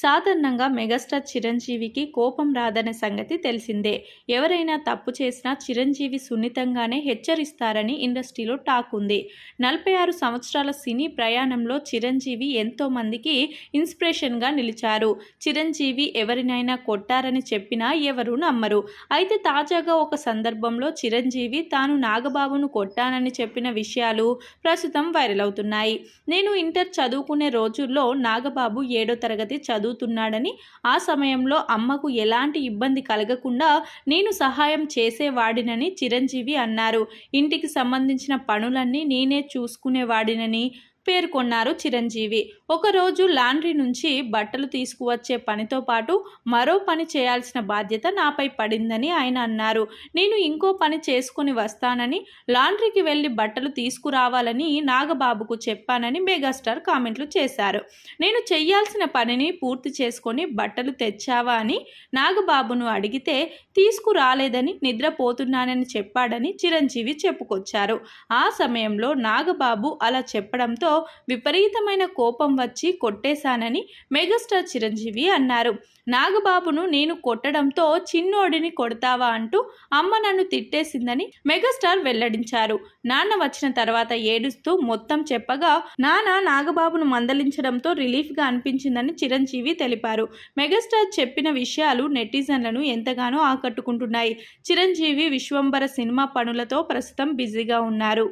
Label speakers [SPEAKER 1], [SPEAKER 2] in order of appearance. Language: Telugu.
[SPEAKER 1] సాధారణంగా మెగాస్టార్ చిరంజీవికి కోపం రాదనే సంగతి తెలిసిందే. ఎవరైనా తప్పు చేసినా చిరంజీవి సున్నితంగానే హెచ్చరిస్తారని ఇండస్ట్రీలో టాక్ ఉంది. 46 సంవత్సరాల సినీ ప్రయాణంలో చిరంజీవి ఎంతో మందికి ఇన్స్పిరేషన్గా నిలిచారు. చిరంజీవి ఎవరినైనా కొట్టారని చెప్పినా ఎవరూ నమ్మరు. అయితే తాజాగా ఒక సందర్భంలో చిరంజీవి తాను నాగబాబును కొట్టానని చెప్పిన విషయాలు ప్రస్తుతం వైరల్ అవుతున్నాయి. నేను ఇంటర్ చదువుకునే రోజుల్లో నాగబాబు 7వ తరగతి చదువుతున్నాడని, ఆ సమయంలో అమ్మకు ఎలాంటి ఇబ్బంది కలగకుండా నేను సహాయం చేసేవాడినని చిరంజీవి అన్నారు. ఇంటికి సంబంధించిన పనులన్నీ నేనే చూసుకునేవాడినని పేర్కొన్నారు చిరంజీవి. ఒకరోజు లాండ్రీ నుంచి బట్టలు తీసుకువచ్చే పనితో పాటు మరో పని చేయాల్సిన బాధ్యత నాపై పడిందని ఆయన అన్నారు. నేను ఇంకో పని చేసుకుని వస్తానని, లాండ్రీకి వెళ్లి బట్టలు తీసుకురావాలని నాగబాబుకు చెప్పానని మెగాస్టార్ కామెంట్లు చేశారు. నేను చెయ్యాల్సిన పనిని పూర్తి చేసుకొని బట్టలు తెచ్చావా అని నాగబాబును అడిగితే తీసుకురాలేదని, నిద్రపోతున్నానని చెప్పాడని చిరంజీవి చెప్పుకొచ్చారు. ఆ సమయంలో నాగబాబు అలా చెప్పడంతో విపరీతమైన కోపం వచ్చి కొట్టేశానని మెగాస్టార్ చిరంజీవి అన్నారు. నాగబాబును నేను కొట్టడంతో చిన్నోడిని కొడతావా అంటూ అమ్మ నన్ను తిట్టేసిందని మెగాస్టార్ వెల్లడించారు. నాన్న వచ్చిన తర్వాత ఏడుస్తూ మొత్తం చెప్పగా నాన్న నాగబాబును మందలించడంతో రిలీఫ్గా అనిపించిందని చిరంజీవి తెలిపారు. మెగాస్టార్ చెప్పిన విషయాలు నెటిజన్లను ఎంతగానో ఆకట్టుకుంటున్నాయి. చిరంజీవి విశ్వంబర సినిమా పనులతో ప్రస్తుతం బిజీగా ఉన్నారు.